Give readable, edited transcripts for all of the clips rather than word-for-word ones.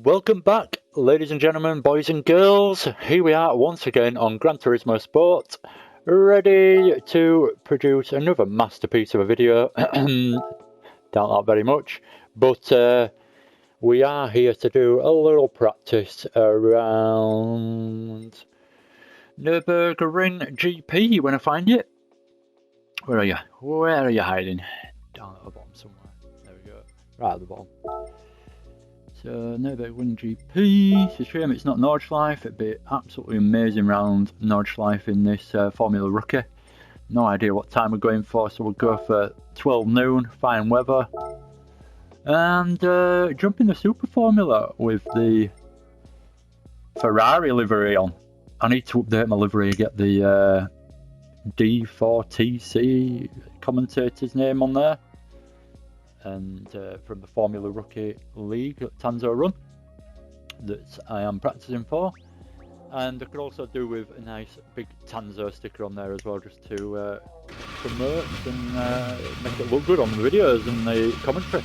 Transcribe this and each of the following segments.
Welcome back, ladies and gentlemen, boys and girls. Here we are once again on Gran Turismo Sport, ready to produce another masterpiece of a video. Doubt that very much, but we are here to do a little practice around Nurburgring GP when I find it. Where are you? Where are you hiding? Down at the bottom somewhere. There we go. Right at the bottom. So, Nurburgring GP. It's a shame it's not Nordschleife. It'd be absolutely amazing round Nordschleife in this Formula Rookie. No idea what time we're going for, so we'll go for 12 noon, fine weather. And jump in the Super Formula with the Ferrari livery on. I need to update my livery, get the D4TC commentator's name on there. And from the Formula Rookie League at Tanso Run that I am practicing for. And I could also do with a nice big Tanso sticker on there as well, just to promote and make it look good on the videos and the commentary.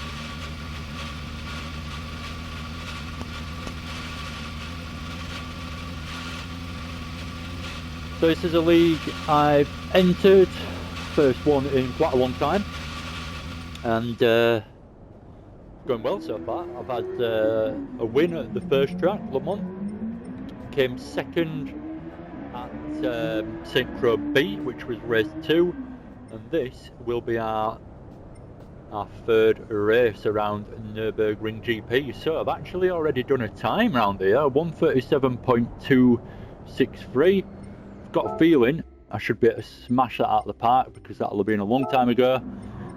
So this is a league I've entered, first one in quite a long time, and going well so far. I've had a win at the first track, Le Mans, came second at St. Croix B, which was race 2, and this will be our third race around Nurburgring GP. So I've actually already done a time round here, 1:37.263. Got a feeling I should be able to smash that out of the park because that'll have been a long time ago,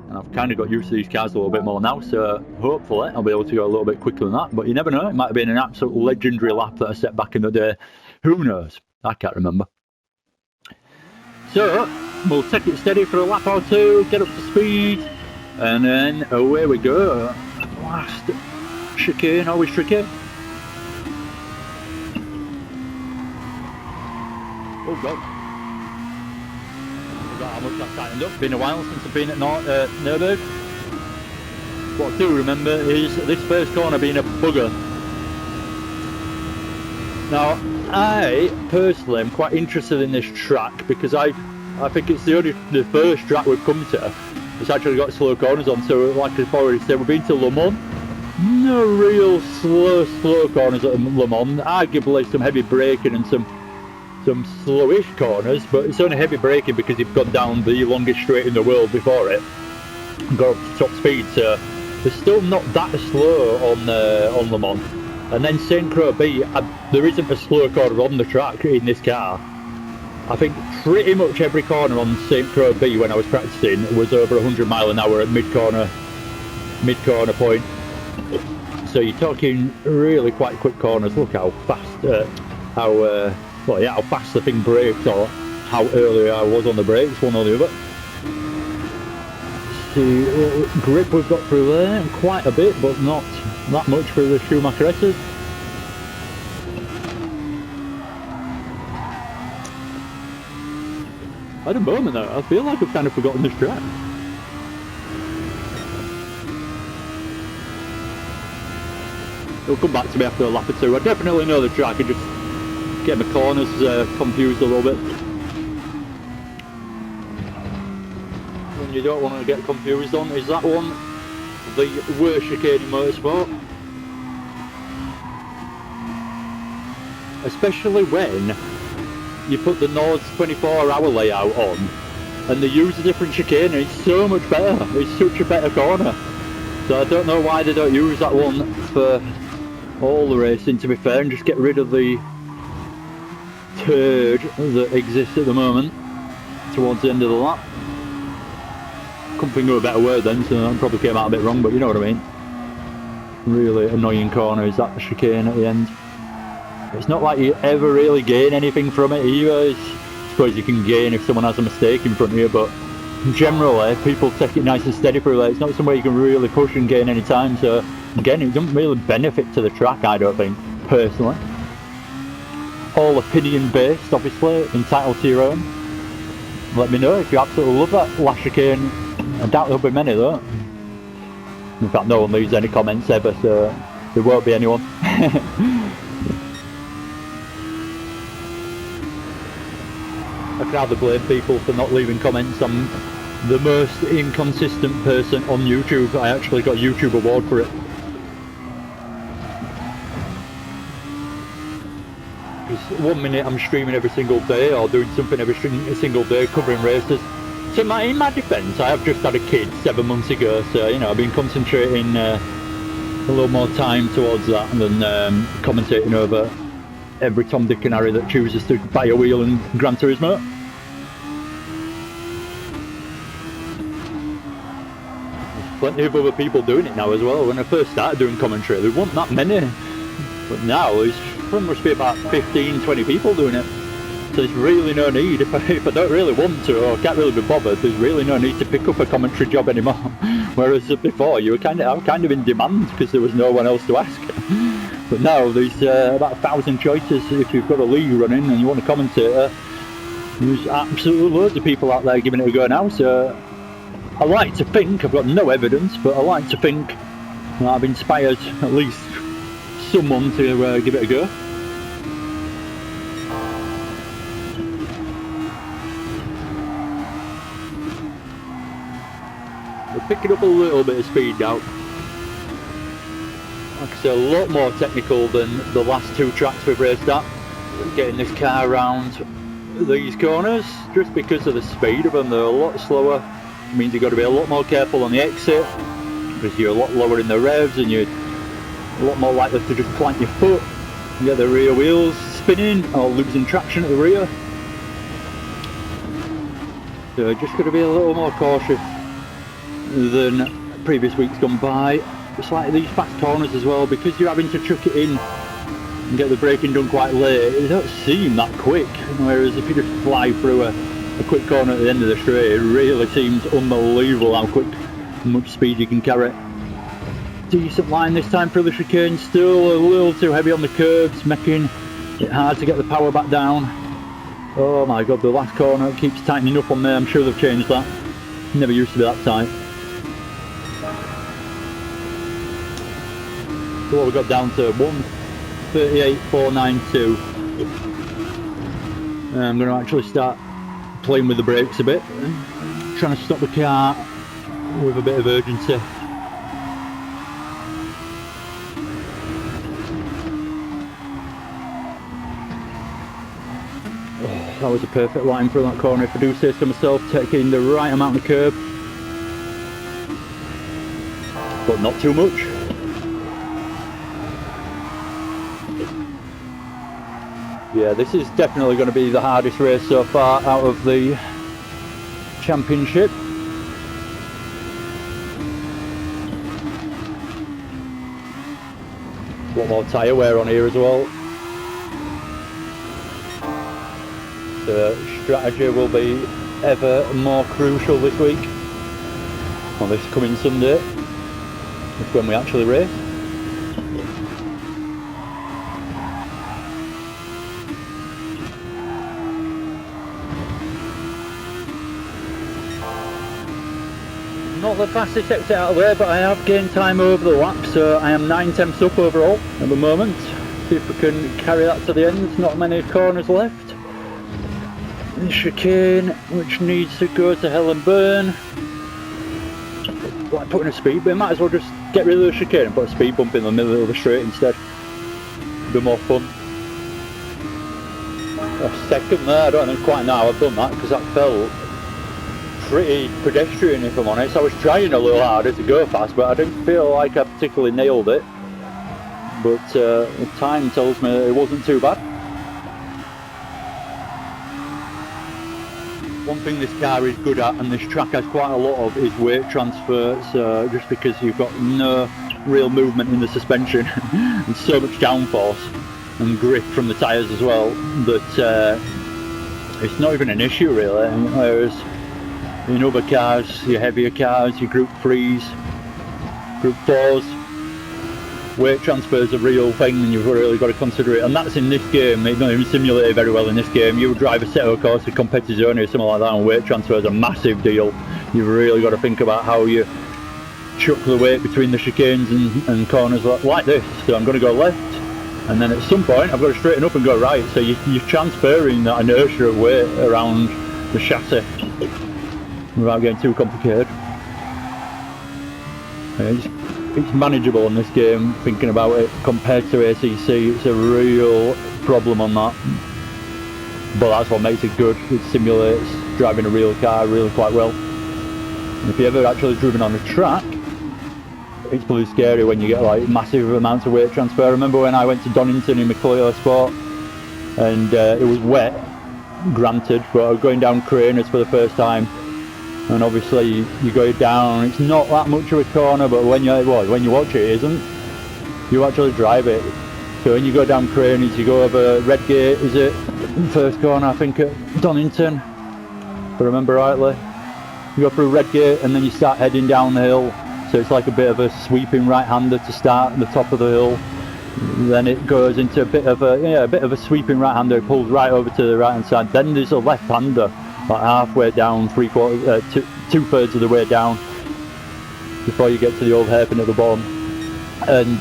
and I've kind of got used to these cars a little bit more now, so hopefully I'll be able to go a little bit quicker than that, but you never know. It might have been an absolute legendary lap that I set back in the day. Who knows? I can't remember. So we'll take it steady for a lap or two, get up to speed, and then away we go. Last chicane, always tricky. Oh god. I forgot how much that tightened up. Been a while since I've been at Nürburgring. What I do remember is this first corner being a bugger. Now, I personally am quite interested in this track because I think it's the first track we've come to. It's actually got slow corners on, so like I've already said, we've been to Le Mans. No real slow corners at Le Mans. Arguably some heavy braking and some slowish corners, but it's only heavy braking because you've gone down the longest straight in the world before it and got up to top speed, so it's still not that slow on Le Mans. And then St. Croix B, there isn't a slow corner on the track in this car. I think pretty much every corner on St. Croix B when I was practicing was over 100 mile an hour at mid-corner point, so you're talking really quite quick corners. Look how fast how fast the thing brakes, or how early I was on the brakes, one or the other. See what grip we've got through there, quite a bit, but not that much for the Schumacher S's. I had a moment though, I feel like I've kind of forgotten this track. It'll come back to me after a lap or two. I definitely know the track, I just get my corners confused a little bit. When you don't want to get confused on, is that one the worst chicane in motorsport? Especially when you put the Nord's 24-hour layout on and they use a different chicane, and it's so much better. It's such a better corner. So I don't know why they don't use that one for all the racing, to be fair, and just get rid of the turd that exists at the moment towards the end of the lap. Couldn't think of a better word then, so that probably came out a bit wrong, but you know what I mean. Really annoying corner is that chicane at the end. It's not like you ever really gain anything from it either. I suppose you can gain if someone has a mistake in front of you, but generally people take it nice and steady through there. It's not somewhere you can really push and gain any time, so again, it doesn't really benefit to the track, I don't think, personally. All opinion based, obviously, entitled to your own. Let me know if you absolutely love that last chicane. I doubt there'll be many though. In fact, no one leaves any comments ever, so there won't be anyone. I can either blame people for not leaving comments. I'm the most inconsistent person on YouTube. I actually got a YouTube award for it. Because 1 minute I'm streaming every single day or doing something every single day covering races. So in my defence, I have just had a kid 7 months ago, so you know I've been concentrating a little more time towards that than commentating over every Tom, Dick and Harry that chooses to buy a wheel in Gran Turismo. There's plenty of other people doing it now as well. When I first started doing commentary, there weren't that many, but now there must be about 15-20 people doing it. So there's really no need, if I don't really want to or can't really be bothered, there's really no need to pick up a commentary job anymore. Whereas before you were kind of in demand because there was no one else to ask. But now there's about 1,000 choices. If you've got a league running and you want a commentator, there's absolutely loads of people out there giving it a go now. So I like to think, I've got no evidence, but I like to think that I've inspired at least someone to give it a go. We're picking up a little bit of speed now. Like I say, a lot more technical than the last two tracks we've raced at. Getting this car around these corners, just because of the speed of them, they're a lot slower. It means you've got to be a lot more careful on the exit, because you're a lot lower in the revs and you're a lot more likely to just plant your foot and get the rear wheels spinning or losing traction at the rear. So just got to be a little more cautious than previous weeks gone by. It's like these fast corners as well, because you're having to chuck it in and get the braking done quite late, it don't seem that quick, whereas if you just fly through a quick corner at the end of the straight, it really seems unbelievable how much speed you can carry. Decent line this time through the chicane, still a little too heavy on the curves, making it hard to get the power back down. Oh my god, the last corner keeps tightening up on there. I'm sure they've changed that. Never used to be that tight. So what we got down to 1:38.492. I'm going to actually start playing with the brakes a bit, trying to stop the car with a bit of urgency. Oh, that was a perfect line through that corner, if I do say so myself, taking the right amount of curb, but not too much. Yeah, this is definitely going to be the hardest race so far out of the championship. A lot more tyre wear on here as well. The strategy will be ever more crucial this week, on this coming Sunday. That's when we actually race. Not the fastest exit out of the way, but I have gained time over the lap, so I am 9 tenths up overall at the moment. See if we can carry that to the end. Not many corners left. The chicane, which needs to go to hell and burn. Like putting a speed bump, might as well just get rid of the chicane and put a speed bump in the middle of the straight instead. Be more fun. A second there, I don't know quite know how I've done that, because that felt pretty pedestrian, if I'm honest. I was trying a little harder to go fast, but I didn't feel like I particularly nailed it. But the time tells me it wasn't too bad. One thing this car is good at, and this track has quite a lot of, is weight transfer. So just because you've got no real movement in the suspension and so much downforce and grip from the tyres as well, that it's not even an issue really. Whereas in other cars, your heavier cars, your Group 3s, Group 4s, weight transfer is a real thing and you've really got to consider it. And that's in this game. It's not even simulated very well in this game. You would drive a Seto course, a competizione or something like that, and weight transfer is a massive deal. You've really got to think about how you chuck the weight between the chicanes and corners like this. So I'm going to go left. and then at some point I've got to straighten up and go right, so you're transferring that inertia of weight around the chassis without getting too complicated. It's manageable in this game, thinking about it, compared to ACC. It's a real problem on that, but that's what makes it good. It simulates driving a real car really quite well. And if you ever actually driven on a track, it's pretty scary when you get like massive amounts of weight transfer. I remember when I went to Donington in my Clio Sport, and it was wet, granted, but I was going down Craners for the first time, and obviously you go down, it's not that much of a corner, but when you watch it, it isn't. You actually drive it. So when you go down Craners, you go over Redgate, is it? First corner, I think, at Donington, if I remember rightly. You go through Redgate and then you start heading down the hill. So it's like a bit of a sweeping right-hander to start at the top of the hill. Then it goes into a bit of a sweeping right-hander, it pulls right over to the right-hand side. Then there's a left-hander, like halfway down, two-thirds of the way down, before you get to the old hairpin at the bottom. And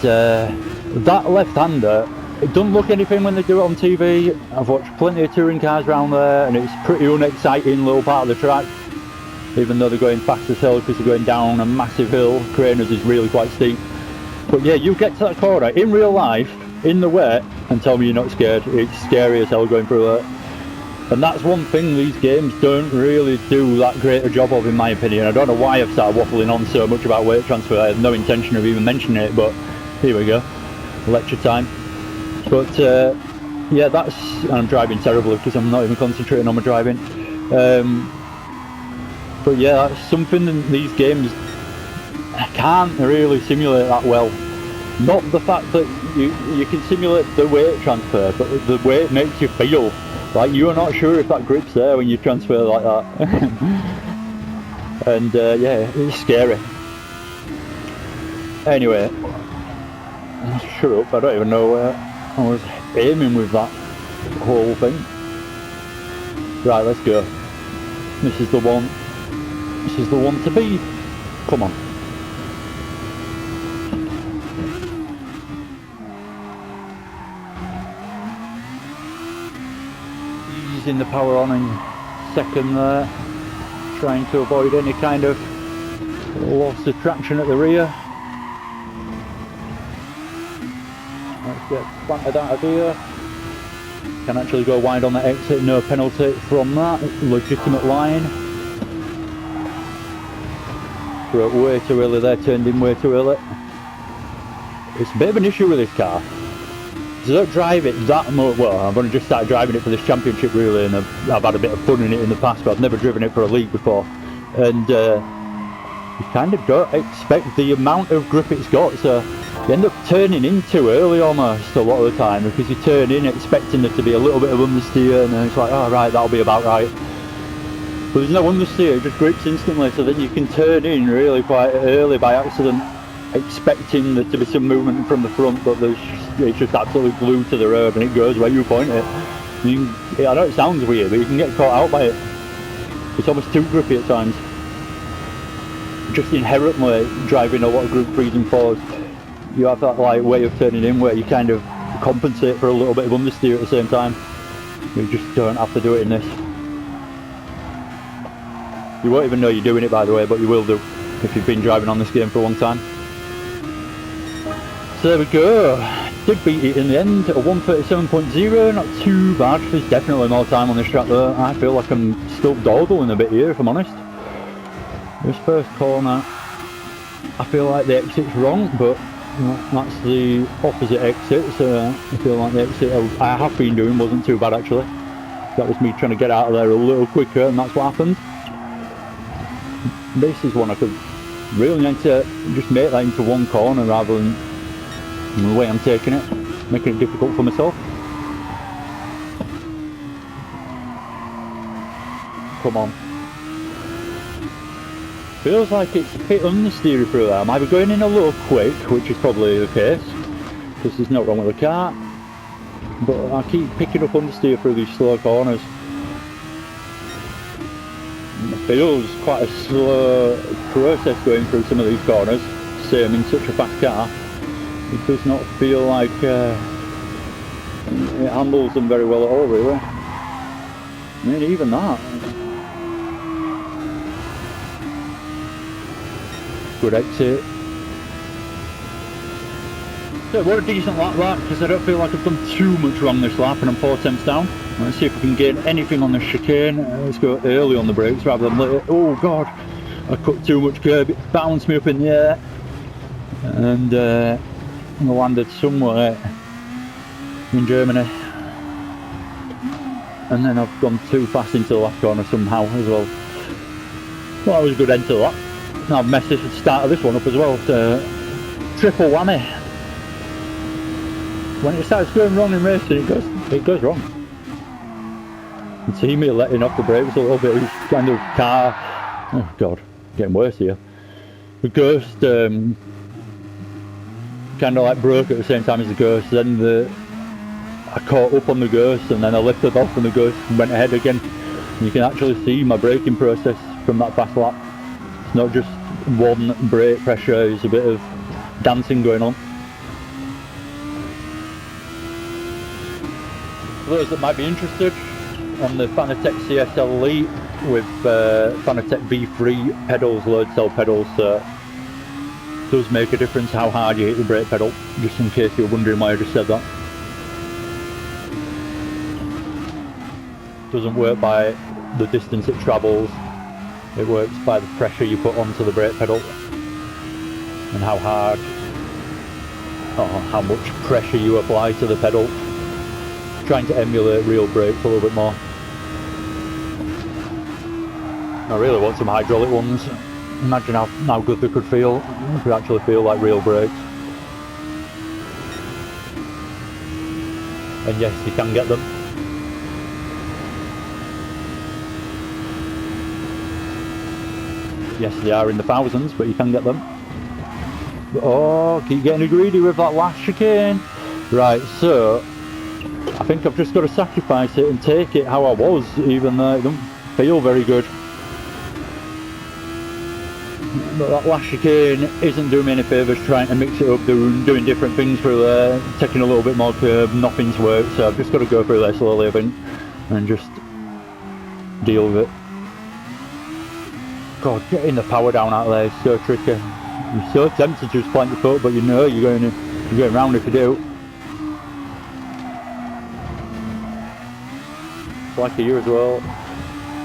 that left-hander, it doesn't look anything when they do it on TV. I've watched plenty of touring cars around there, and it's a pretty unexciting little part of the track. Even though they're going fast as hell because they're going down a massive hill. Craners is really quite steep. But yeah, you get to that corner in real life, in the wet, and tell me you're not scared. It's scary as hell going through that. And that's one thing these games don't really do that great a job of, in my opinion. I don't know why I've started waffling on so much about weight transfer. I have no intention of even mentioning it, but here we go. Lecture time. But yeah, and I'm driving terribly because I'm not even concentrating on my driving. But yeah, that's something that these games can't really simulate that well. Not the fact that you can simulate the weight transfer, but the way it makes you feel. Like you're not sure if that grip's there when you transfer like that. And yeah, it's scary. Anyway, shut up, I don't even know where I was aiming with that whole thing. Right, let's go. This is the one. This is the one to be. Come on. Using the power on in second there. Trying to avoid any kind of loss of traction at the rear. Let's get planted out of here. Can actually go wide on the exit, no penalty from that. Legitimate line. Way too early there, turned in way too early. It's a bit of an issue with this car. So I don't drive it that much. Well, I've only just started driving it for this championship really, and I've had a bit of fun in it in the past, but I've never driven it for a league before. And you kind of don't expect the amount of grip it's got, so you end up turning in too early almost a lot of the time, because you turn in expecting there to be a little bit of understeer, and then it's like, oh right, that'll be about right. But there's no understeer, it just grips instantly, so then you can turn in really quite early by accident, expecting there to be some movement from the front, but it's just absolutely glued to the road and it goes where you point it. I know it sounds weird, but you can get caught out by it. It's almost too grippy at times. Just inherently driving a lot of group 3s and 4s, you have that like way of turning in where you kind of compensate for a little bit of understeer at the same time. You just don't have to do it in this. You won't even know you're doing it, by the way, but you will do if you've been driving on this game for a long time. So there we go. Did beat it in the end at a 1:37.0, not too bad. There's definitely more time on this track though. I feel like I'm still dawdling a bit here, if I'm honest. This first corner, I feel like the exit's wrong, but that's the opposite exit, so I feel like the exit I have been doing wasn't too bad actually. That was me trying to get out of there a little quicker, and that's what happened. This is one I could really need to just make that into one corner rather than the way I'm taking it, making it difficult for myself. Come on. Feels like it's a bit understeery through there. I'm either going in a little quick, which is probably the case, because there's nothing wrong with the car, but I keep picking up understeer through these slow corners. It feels quite a slow process going through some of these corners, same in such a fast car. It does not feel like It handles them very well at all, really. I mean, even that. Good exit. So what a decent lap that, because I don't feel like I've done too much wrong this lap, and I'm 4 tenths down. Let's see if we can gain anything on the chicane. Let's go early on the brakes rather than later. Oh god, I cut too much curb, it bounced me up in the air. And I landed somewhere in Germany. And then I've gone too fast into the last corner somehow as well. Well, that was a good end to that. Now I've messed the start of this one up as well. Triple whammy. When it starts going wrong in racing, it goes wrong. You can see me letting off the brakes a little bit. It's kind of car. Oh god, getting worse here. The ghost kind of like broke at the same time as the ghost. Then I caught up on the ghost, and then I lifted off, and the ghost went ahead again. And you can actually see my braking process from that fast lap. It's not just one brake pressure, there's a bit of dancing going on. For those that might be interested, on the Fanatec CS Elite with Fanatec V3 pedals, load cell pedals, it does make a difference how hard you hit the brake pedal, just in case you're wondering why I just said that. Doesn't work by the distance it travels, it works by the pressure you put onto the brake pedal and how hard or how much pressure you apply to the pedal, trying to emulate real brakes a little bit more. I really want some hydraulic ones. Imagine how good they could feel. They could actually feel like real brakes. And yes, you can get them. Yes, they are in the thousands, but you can get them. Oh, keep getting greedy with that last chicane. Right, so I think I've just got to sacrifice it and take it how I was, even though it doesn't feel very good. But that last chicane isn't doing me any favours, trying to mix it up, doing different things through there, taking a little bit more curb, nothing's worked, so I've just got to go through there slowly, I think, and just deal with it. God, getting the power down out of there is so tricky. You're so tempted to just plant your foot, but you know you're going round if you do. It's like here as well.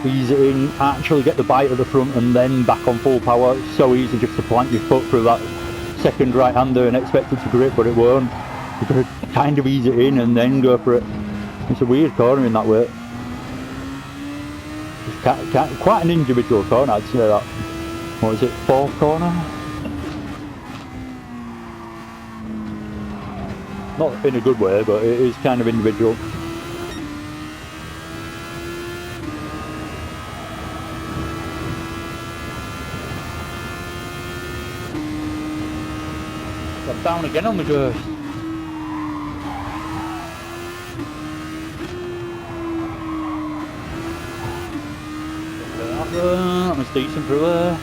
Ease it in, actually get the bite at the front and then back on full power. It's so easy just to plant your foot through that second right hander and expect it to grip, but it won't. You've got to kind of ease it in and then go for it. It's a weird corner in that way. It's quite an individual corner, I'd say that. What is it, fourth corner? Not in a good way, but it is kind of individual. I'm down again on the ghost. That was decent through there.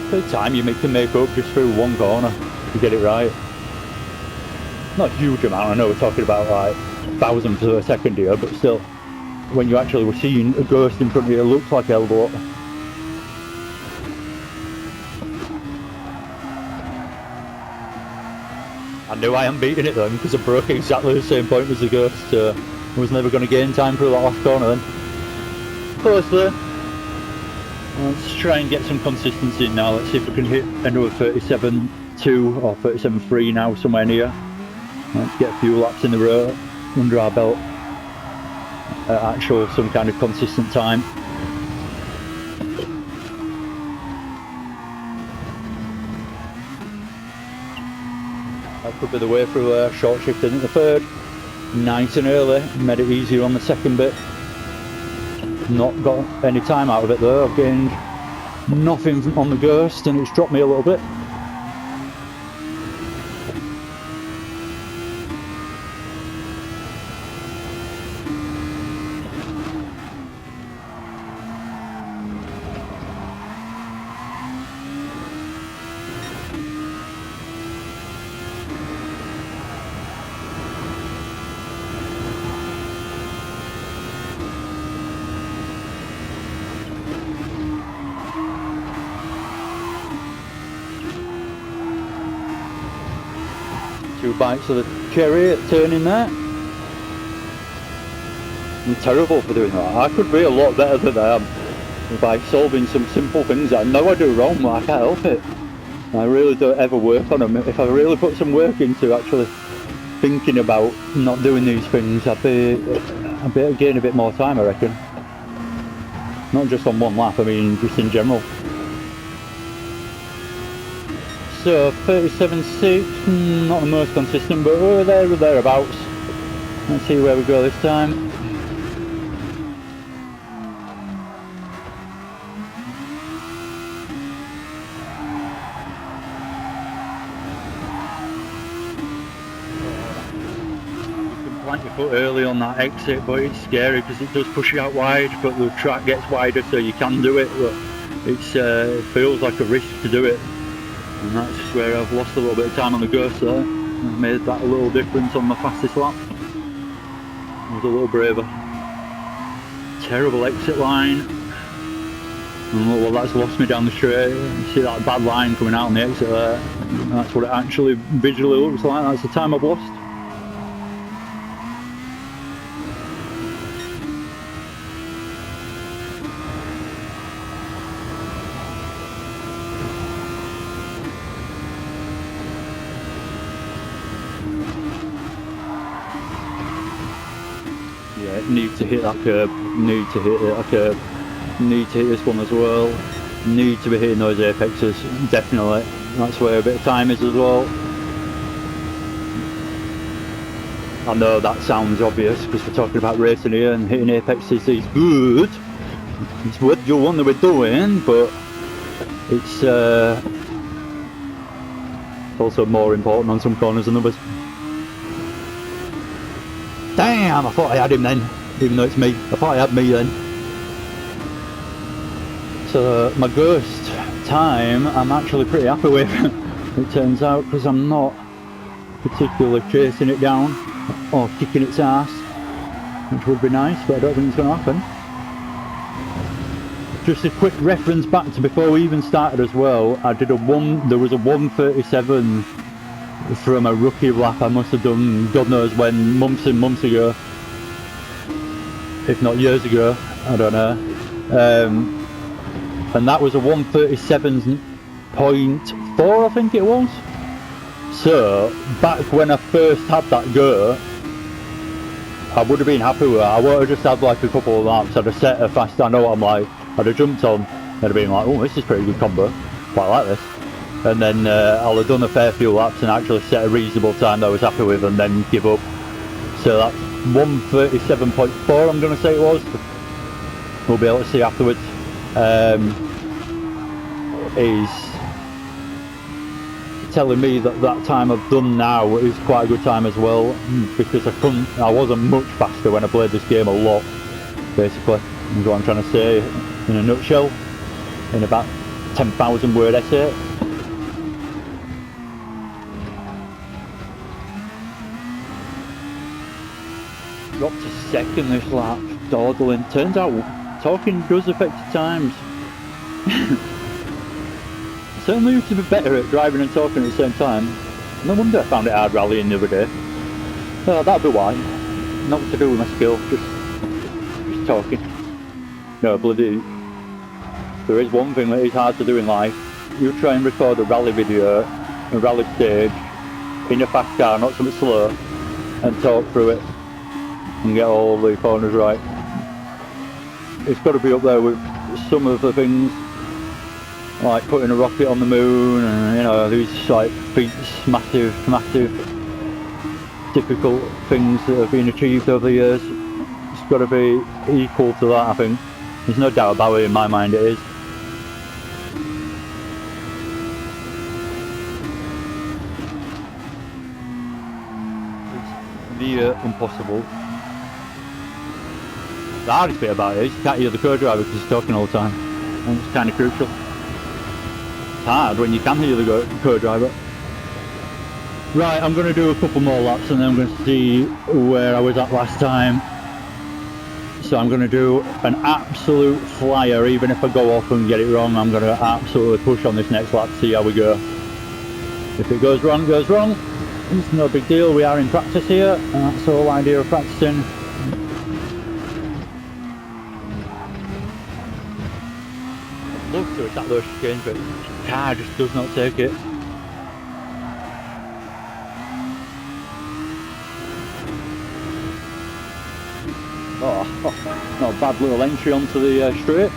For the time you can make up just through one corner to get it right. Not a huge amount, I know we're talking about like thousandths of a second here, but still, when you actually were seeing a ghost in front of you, it looks like a hell of a lot. I knew I am beating it then because I broke exactly the same point as the ghost, so I was never going to gain time through that last corner then. Close there. Let's try and get some consistency now. Let's see if we can hit another 37.2 or 37.3 now, somewhere near. Let's get a few laps in the row under our belt at actual some kind of consistent time. That could be the way through there. Short shift in the third, nice and early, made it easier on the second bit. Not got any time out of it though. I've gained nothing on the ghost and it's dropped me a little bit. 2 bites of the cherry at turning there. I'm terrible for doing that. I could be a lot better than I am by solving some simple things that I know I do wrong, but I can't help it. I really don't ever work on them. If I really put some work into actually thinking about not doing these things, I'd gain a bit more time, I reckon. Not just on one lap, I mean just in general. So 37.6, not the most consistent, but we're there or thereabouts. Let's see where we go this time. Plant your foot early on that exit, but it's scary because it does push you out wide, but the track gets wider so you can do it, but it feels like a risk to do it, and that's where I've lost a little bit of time on the ghost there. I've made that a little difference on my fastest lap. I was a little braver. Terrible exit line, and well, that's lost me down the straight. You see that bad line coming out on the exit there, that's what it actually visually looks like. That's the time I've lost. Yeah, need to hit that curb, need to hit that curb, need to hit this one as well, need to be hitting those apexes, definitely. That's where a bit of time is as well. I know that sounds obvious because we're talking about racing here and hitting apexes is good. It's what you want to be doing, but it's also more important on some corners than others. Damn, I thought I had him then, even though it's me. I thought I had me then. So my ghost time I'm actually pretty happy with, it turns out, because I'm not particularly chasing it down or kicking its ass, which would be nice, but I don't think it's going to happen. Just a quick reference back to before we even started as well, there was a 1:37 from a rookie lap I must have done God knows when, months and months ago, if not years ago, I don't know, and that was a 1:37.4 I think it was. So back when I first had that go, I would have been happy with it. I would have just had like a couple of laps, I'd have set a fast, I know what I'm like, I'd have jumped on, I'd have been like, oh, this is pretty good combo, quite like this. And then I'll have done a fair few laps and actually set a reasonable time that I was happy with and then give up. So that 1:37.4 I'm going to say it was, we'll be able to see afterwards, is telling me that that time I've done now is quite a good time as well, because I wasn't much faster when I played this game a lot, basically, is what I'm trying to say in a nutshell, in about 10,000 word essay. Dropped to second this lap, dawdling. Turns out talking does affect your times. I certainly used to be better at driving and talking at the same time. No wonder I found it hard rallying the other day. That'd be why. Not to do with my skill, just talking. No, bloody. There is one thing that is hard to do in life. You try and record a rally video, a rally stage, in a fast car, not something slow, and talk through it and get all the corners right. It's got to be up there with some of the things, like putting a rocket on the moon, and you know, these like feats, massive difficult things that have been achieved over the years. It's got to be equal to that, I think. There's no doubt about it in my mind, it is. It's near impossible. The hardest bit about it is you can't hear the co-driver because he's talking all the time, and it's kind of crucial. It's hard when you can hear the co-driver. Right, I'm going to do a couple more laps and then I'm going to see where I was at last time. So I'm going to do an absolute flyer, even if I go off and get it wrong. I'm going to absolutely push on this next lap to see how we go. If it goes wrong, it goes wrong. It's no big deal, we are in practice here, and that's the whole idea of practicing. I'd love to attack those chicanes, but the car just does not take it. Oh, not a bad little entry onto the straight.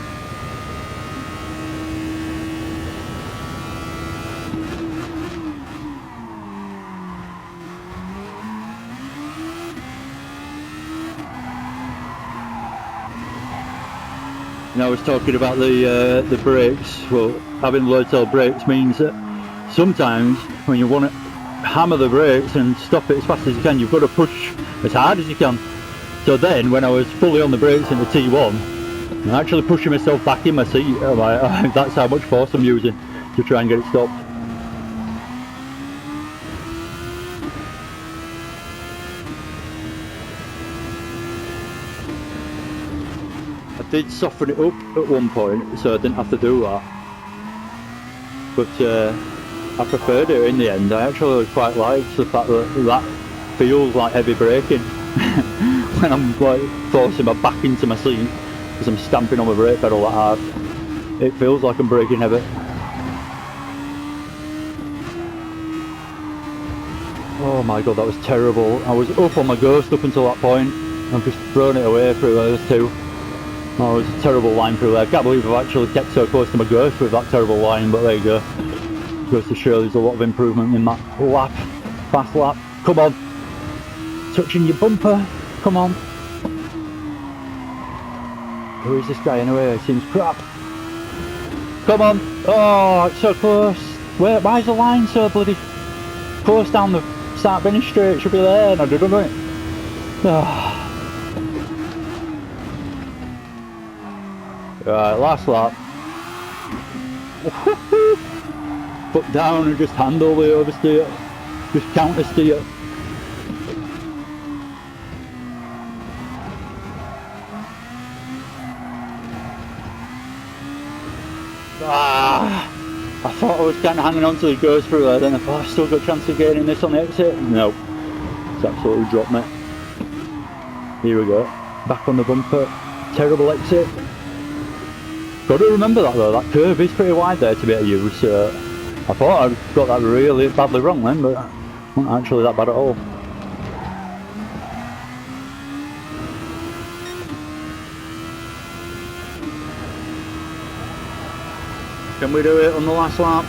And I was talking about the brakes. Well, having low tail brakes means that sometimes when you want to hammer the brakes and stop it as fast as you can, you've got to push as hard as you can. So then, when I was fully on the brakes in the T1, I'm actually pushing myself back in my seat. I'm like, that's how much force I'm using to try and get it stopped. I did soften it up at one point, so I didn't have to do that. But I preferred it in the end. I actually quite liked the fact that that feels like heavy braking. When I'm like forcing my back into my seat because I'm stamping on the brake pedal that hard, it feels like I'm braking heavy. Oh my god, that was terrible. I was up on my ghost up until that point. I've just thrown it away through those two. Oh, it was a terrible line through there. I can't believe I've actually kept so close to my ghost with that terrible line, but there you go. Goes to show there's a lot of improvement in that lap. Fast lap. Come on. Touching your bumper. Come on. Who is this guy anyway? He seems crap. Come on. Oh, it's so close. Why is the line so bloody close down the start finish straight? It should be there and I didn't do it. Oh. Right, last lap. Foot down and just handle the oversteer. Just counter steer. I thought I was kind of hanging on till he goes through there, then I thought I've still got a chance of gaining this on the exit. No, it's absolutely dropped me. Here we go, back on the bumper, terrible exit. Got to remember that though, that curve is pretty wide there to be able to use. I thought I'd got that really badly wrong then, but it wasn't actually that bad at all. Can we do it on the last lap?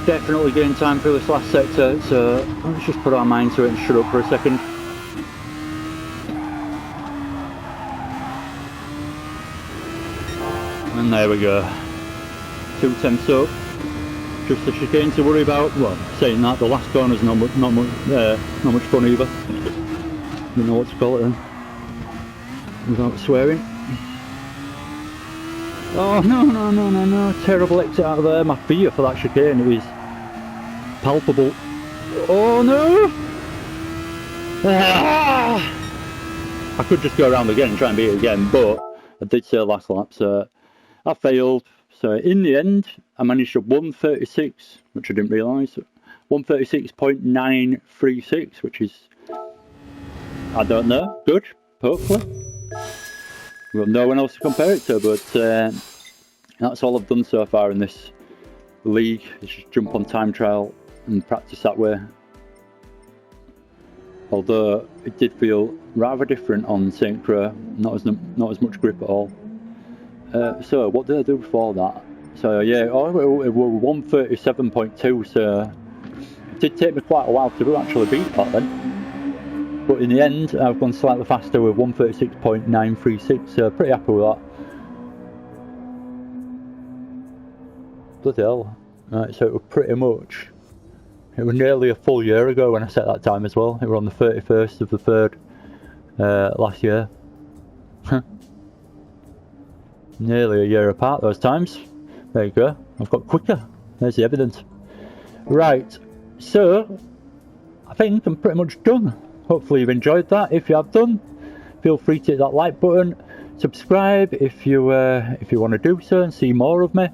Definitely getting time through this last sector, so let's just put our mind to it and shut up for a second. And there we go. 2/10 up. Just a chicane to worry about. Well, saying that, the last corner's not much fun either. You know what to call it then. Without swearing. Oh no, terrible exit out of there. My fear for that chicane is palpable. Oh no! I could just go around again and try and beat it again, but I did say last lap, so I failed. So in the end, I managed a 1:36, which I didn't realise. 1:36.936, which is, I don't know, good, hopefully. We've got no one else to compare it to, but that's all I've done so far in this league. Is just jump on time trial and practice that way. Although it did feel rather different on St. Croix, not as much grip at all. So what did I do before that? So yeah, it was 1:37.2. So it did take me quite a while to actually beat that then. But in the end, I've gone slightly faster with 1:36.936, so pretty happy with that. Bloody hell. Right, so it was pretty much, it was nearly a full year ago when I set that time as well. It was on the 31st of the 3rd last year. Nearly a year apart those times. There you go, I've got quicker. There's the evidence. Right, so I think I'm pretty much done. Hopefully you've enjoyed that. If you have done, feel free to hit that like button, subscribe if you want to do so and see more of me.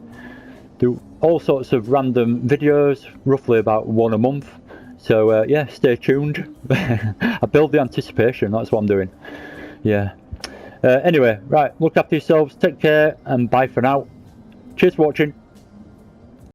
all sorts of random videos, roughly about one a month. So yeah, stay tuned. I build the anticipation, that's what I'm doing. Yeah. Anyway, right, look after yourselves, take care, and bye for now. Cheers for watching.